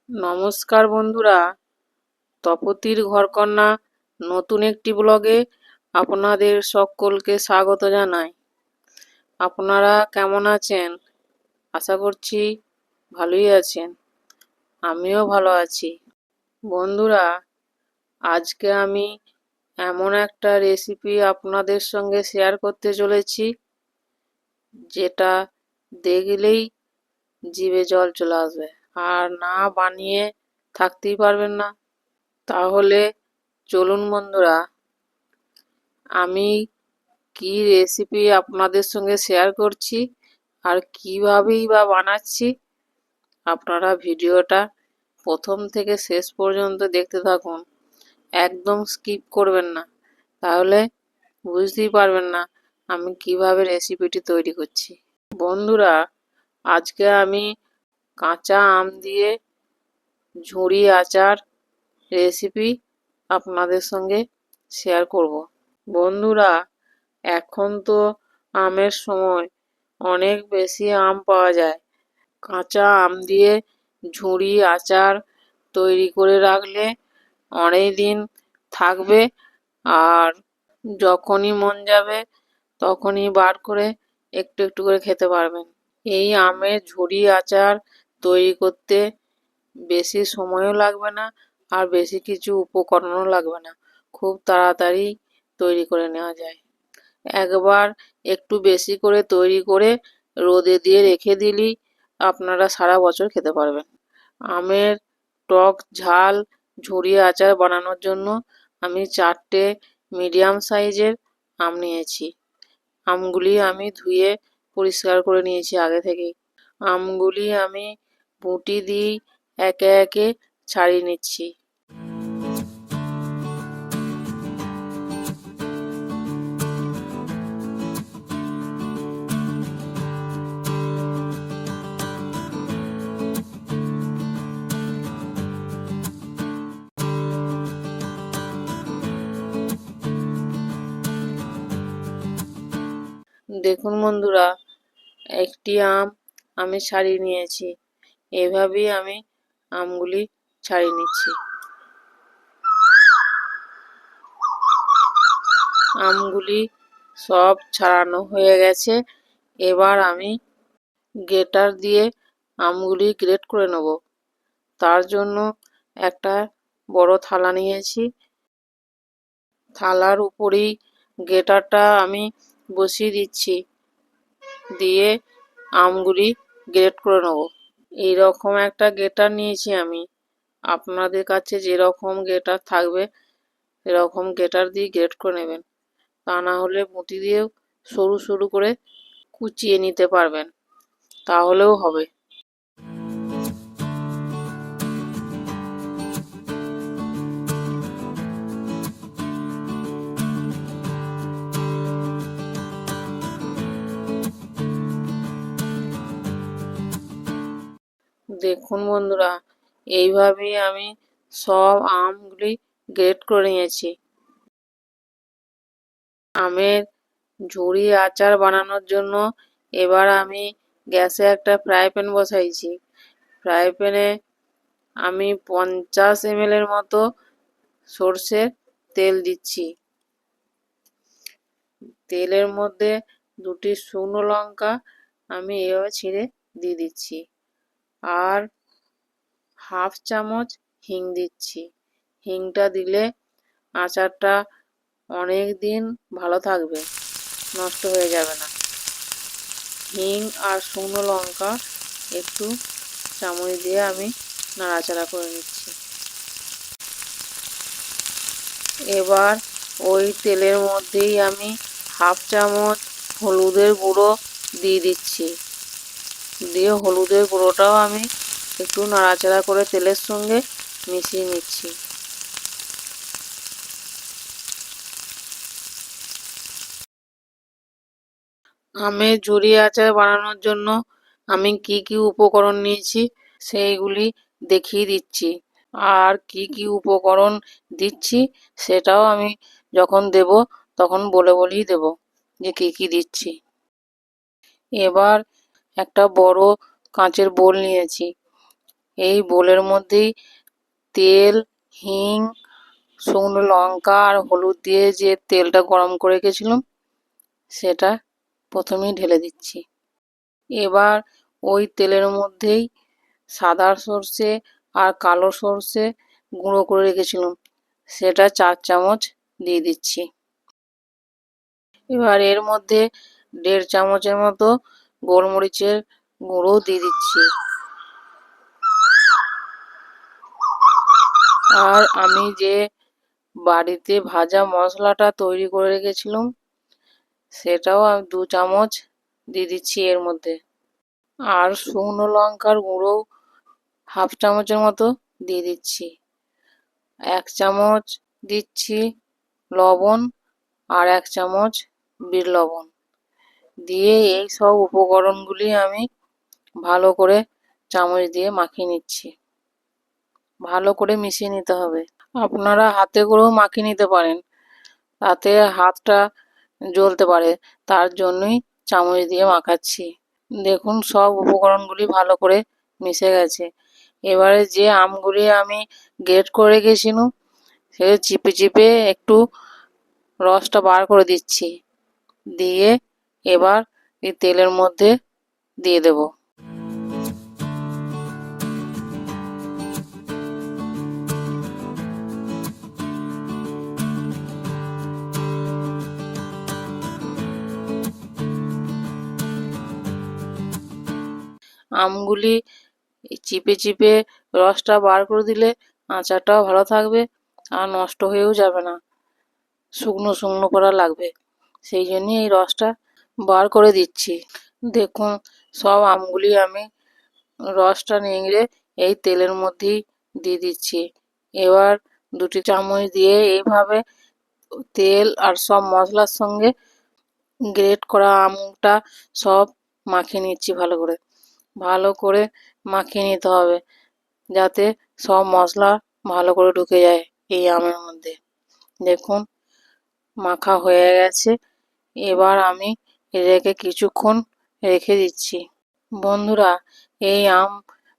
নমস্কার বন্ধুরা, তপতির ঘরকন্না নতুন একটি ব্লগে আপনাদের সকলকে স্বাগত জানাই। আপনারা কেমন আছেন? আশা করছি ভালোই আছেন। আমিও ভালো আছি। বন্ধুরা, আজকে আমি এমন একটা রেসিপি আপনাদের সঙ্গে শেয়ার করতে চলেছি, যেটা দেখলেই জিভে জল চলে আসবে, আর না বানিয়ে থাকতেই পারবেন না। তাহলে চলুন বন্ধুরা, আমি কি রেসিপি আপনাদের সঙ্গে শেয়ার করছি আর কিভাবেই বা বানাচ্ছি, আপনারা ভিডিওটা প্রথম থেকে শেষ পর্যন্ত দেখতে থাকুন। একদম স্কিপ করবেন না, তাহলে বুঝতেই পারবেন না আমি কিভাবে রেসিপিটি তৈরি করছি। বন্ধুরা, আজকে আমি কাঁচা আম দিয়ে ঝুড়ি আচার রেসিপি আপনাদের সঙ্গে শেয়ার করব। বন্ধুরা, এখন তো আমের সময়, অনেক বেশি আম পাওয়া যায়। কাঁচা আম দিয়ে ঝুড়ি আচার তৈরি করে রাখলে অনেক দিন থাকবে, আর যখনই মন যাবে তখনই বার করে একটু একটু করে খেতে পারবেন। এই আমের ঝুড়ি আচার তৈরি করতে বেশি সময়ও লাগবে না, আর বেশি কিছু উপকরণও লাগবে না। খুব তাড়াতাড়ি তৈরি করে নেওয়া যায়। একবার একটু বেশি করে তৈরি করে রোদে দিয়ে রেখে দিলেই আপনারা সারা বছর খেতে পারবেন। আমের টক ঝাল ঝুড়ি আচার বানানোর জন্য আমি 4টে মিডিয়াম সাইজের আম নিয়েছি। আমগুলি আমি ধুয়ে পরিষ্কার করে নিয়েছি আগে থেকেই। আমগুলি আমি বঁটি দিয়ে একে একে ছাড়িয়ে নিচ্ছি। দেখুন বন্ধুরা, একটি আম আমি ছাড়িয়ে নিয়েছি। এভাবেই আমি আমগুলি ছাড়িয়ে নিচ্ছি। আমগুলি সব ছাড়ানো হয়ে গেছে। এবার আমি গ্রেটার দিয়ে আমগুলি গ্রেট করে নেব। তার জন্য একটা বড় থালা নিয়েছি। থালার উপরেই গ্রেটারটা আমি বসিয়ে দিচ্ছি, দিয়ে আমগুলি গ্রেট করে নেব। এইরকম একটা গ্রেটার নিয়েছি আমি। আপনাদের কাছে যেরকম গ্রেটার থাকবে সেরকম গ্রেটার দিয়ে গ্রেট করে নেবেন। তা না হলে বঁটি দিয়েও সরু সরু করে কুচিয়ে নিতে পারবেন, তাহলেও হবে। দেখুন বন্ধুরা, এইভাবেই আমি সব আমগুলি গ্রেট করে নিয়েছি। আমের ঝুড়ি আচার বানানোর জন্য এবার আমি গ্যাসে একটা ফ্রাই প্যান বসাইছি। ফ্রাই প্যানে আমি 50 ml এর মতো সর্ষের তেল দিচ্ছি। তেলের মধ্যে 2টি শুকনো লঙ্কা আমি এভাবে ছিঁড়ে দিয়ে দিচ্ছি, আর হাফ চামচ হিং দিচ্ছি। হিংটা দিলে আচারটা অনেক দিন ভালো থাকবে, নষ্ট হয়ে যাবে না। হিং আর শুকনো লঙ্কা একটু চামচ দিয়ে আমি নাড়াচাড়া করে নিচ্ছি। এবার ওই তেলের মধ্যেই আমি হাফ চামচ হলুদের গুঁড়ো দিয়ে দিচ্ছি, দিয়ে হলুদের গুঁড়োটাও আমি একটু নাড়াচাড়া করে তেলের সঙ্গে মিশিয়ে নিচ্ছি। আমের ঝুড়ি আচার বানানোর জন্য আমি কি কি উপকরণ নিয়েছি সেইগুলি দেখিয়ে দিচ্ছি, আর কি কি উপকরণ দিচ্ছি সেটাও আমি যখন দেব তখন বলেই দেব যে কি কি দিচ্ছি। এবার একটা বড় কাঁচের বোল নিয়েছি। এই বোলের মধ্যেই তেল, হিং, শুকনো লঙ্কা আর হলুদ দিয়ে যে তেলটা গরম করে রেখেছিলাম সেটা প্রথমেই ঢেলে দিচ্ছি। এবার ওই তেলের মধ্যেই সাদা সর্ষে আর কালো সর্ষে গুঁড়ো করে রেখেছিলাম সেটা 4 চামচ দিয়ে দিচ্ছি। এবার এর মধ্যে 1.5 চামচের মতো গোলমরিচের গুঁড়ো দিয়ে দিচ্ছি। আর আমি যে বাড়িতে ভাজা মশলাটা তৈরি করে রেখেছিলাম সেটাও আমি 2 চামচ দিয়ে দিচ্ছি এর মধ্যে। আর শুকনো লঙ্কার গুঁড়ো 1/2 চামচের মতো দিয়ে দিচ্ছি। 1 চামচ দিচ্ছি লবণ আর 1 চামচ বিট লবণ দিয়ে এই সব উপকরণগুলি আমি ভালো করে চামচ দিয়ে মাখিয়ে নিচ্ছি। ভালো করে মিশিয়ে নিতে হবে। আপনারা হাতে করেও মাখিয়ে নিতে পারেন, তাতে হাতটা জ্বলতে পারে, তার জন্যই চামচ দিয়ে মাখাচ্ছি। দেখুন সব উপকরণগুলি ভালো করে মিশে গেছে। এবারে যে আমগুলি আমি গ্রেট করে রেখেছিলাম সে চিপে চিপে একটু রসটা বার করে দিচ্ছি, দিয়ে এবার এই তেলের মধ্যে দিয়ে দেব। আমগুলি চিপে চিপে রসটা বার করে দিলে আচারটাও ভালো থাকবে আর নষ্ট হয়েও যাবে না, শুকনো শুকনো করা লাগবে, সেই জন্যই এই রসটা বার করে দিচ্ছি। দেখুন সব আমগুলি আমি রসটা নিংড়ে এই তেলের মধ্যেই দিয়ে দিচ্ছি। এবার 2 চামচ দিয়ে এইভাবে তেল আর সব মশলার সঙ্গে গ্রেট করা আমটা সব মাখিয়ে নিচ্ছি ভালো করে। ভালো করে মাখিয়ে নিতে হবে যাতে সব মশলা ভালো করে ঢুকে যায় এই আমের মধ্যে। দেখুন মাখা হয়ে গেছে। এবার আমি রেখে কিছুক্ষণ রেখে দিচ্ছি। বন্ধুরা এই আম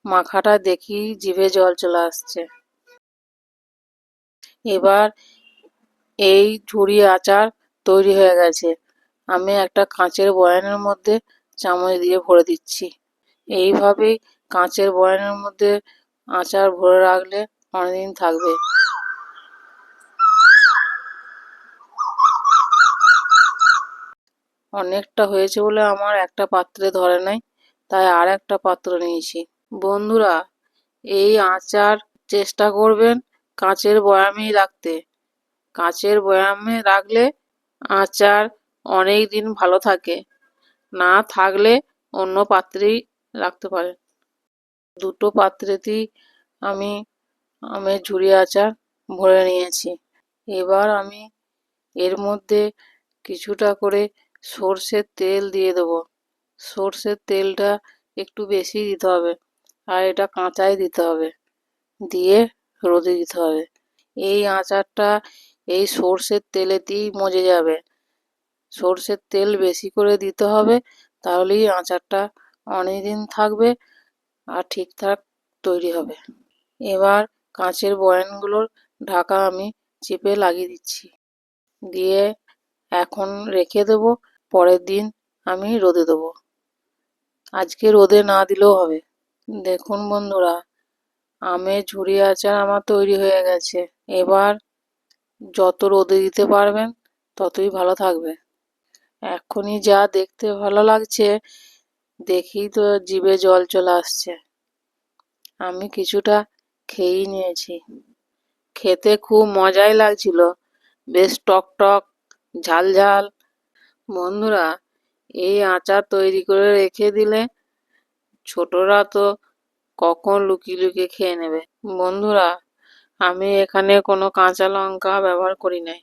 মাখাটা দেখি জিভে জল চলে আসছে। এবার এই ঝুরি আচার তৈরি হয়ে গেছে। আমি একটা কাঁচের বয়ামের মধ্যে চামচ দিয়ে ভরে দিচ্ছি। এইভাবেই কাঁচের বয়ামের মধ্যে আচার ভরে রাখলে অনেকদিন থাকবে। অনেকটা হয়েছে বলে আমার একটা পাত্রে ধরে নাই, তাই আর একটা পাত্র নিয়েছি। বন্ধুরা এই আচার চেষ্টা করবেন কাঁচের বয়ামেই রাখতে। কাঁচের বয়ামে রাখলে আচার অনেক দিন ভালো থাকে, না থাকলে অন্য পাত্রেই রাখতে পারেন। 2 পাত্রেতেই আমি আমের ঝুরি আচার ভরে নিয়েছি। এবার আমি এর মধ্যে কিছুটা করে সর্ষের তেল দিয়ে দেবো। সর্ষের তেলটা একটু বেশি দিতে হবে আর এটা কাঁচাই দিতে হবে, দিয়ে রোদে দিতে হবে। এই আচারটা এই সর্ষের তেলেতেই মজে যাবে। সর্ষের তেল বেশি করে দিতে হবে, তাহলেই আচারটা অনেকদিন থাকবে আর ঠিকঠাক তৈরি হবে। এবার কাঁচের বয়ামগুলোর ঢাকা আমি চেপে লাগিয়ে দিচ্ছি, দিয়ে এখন রেখে দেবো। পরের দিন আমি রোদে দেবো, আজকে রোদে না দিলেও হবে। দেখুন বন্ধুরা আমের ঝুরি আচার আমার তৈরি হয়ে গেছে। এবার যত রোদে দিতে পারবেন ততই ভালো থাকবে। এখনই যা দেখতে ভালো লাগছে, দেখেই তো জিভে জল চলে আসছে। আমি কিছুটা খেয়েই নিয়েছি। খেতে খুব মজাই লাগছিল, বেশ টক টক ঝাল ঝাল। বন্ধুরা এই আচার তৈরি করে রেখে দিলে ছোটরা তো কখন লুকিয়ে লুকিয়ে খেয়ে নেবে। বন্ধুরা আমি এখানে কোনো কাঁচা লঙ্কা ব্যবহার করি নাই,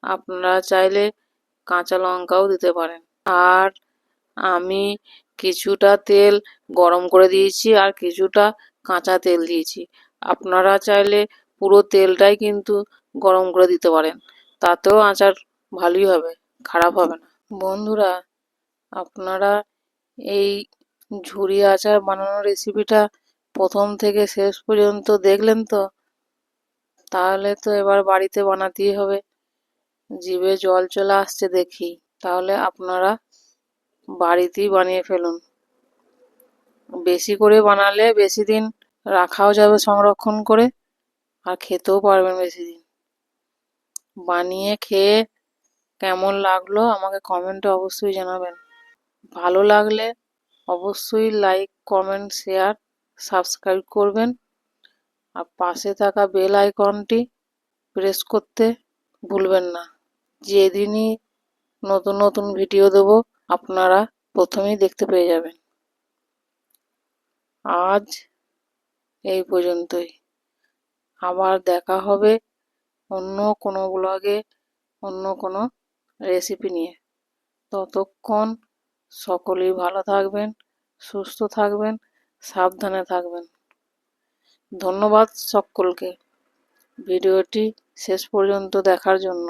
আপনারা চাইলে কাঁচা লঙ্কাও দিতে পারেন। আর আমি কিছুটা তেল গরম করে দিয়েছি আর কিছুটা কাঁচা তেল দিয়েছি। আপনারা চাইলে পুরো তেলটাই কিন্তু গরম করে দিতে পারেন, তাতেও আচার ভালোই হবে, খারাপ হবে না। বন্ধুরা আপনারা এই ঝুরি আচার বানানোর রেসিপিটা প্রথম থেকে শেষ পর্যন্ত দেখলেন তো? তাহলে তো এবার বাড়িতে বানাতেই হবে। জিভে জল চলে আসছে দেখি। তাহলে আপনারা বাড়িতেই বানিয়ে ফেলুন। বেশি করে বানালে বেশি দিন রাখাও যাবে সংরক্ষণ করে, আর খেতেও পারবেন বেশি দিন। বানিয়ে খেয়ে কেমন লাগলো আমাকে কমেন্টে অবশ্যই জানাবেন। ভালো লাগলে অবশ্যই লাইক, কমেন্ট, শেয়ার, সাবস্ক্রাইব করবেন। আর পাশে থাকা বেল আইকনটি প্রেস করতে ভুলবেন না। যেদিনই নতুন নতুন ভিডিও দেব আপনারা প্রথমেই দেখতে পেয়ে যাবেন। আজ এই পর্যন্তই। আবার দেখা হবে অন্য কোনো ব্লগে, অন্য কোনো রেসিপি নিয়ে। ততক্ষণ সকলেই ভালো থাকবেন, সুস্থ থাকবেন, সাবধানে থাকবেন। ধন্যবাদ সকলকে ভিডিওটি শেষ পর্যন্ত দেখার জন্য।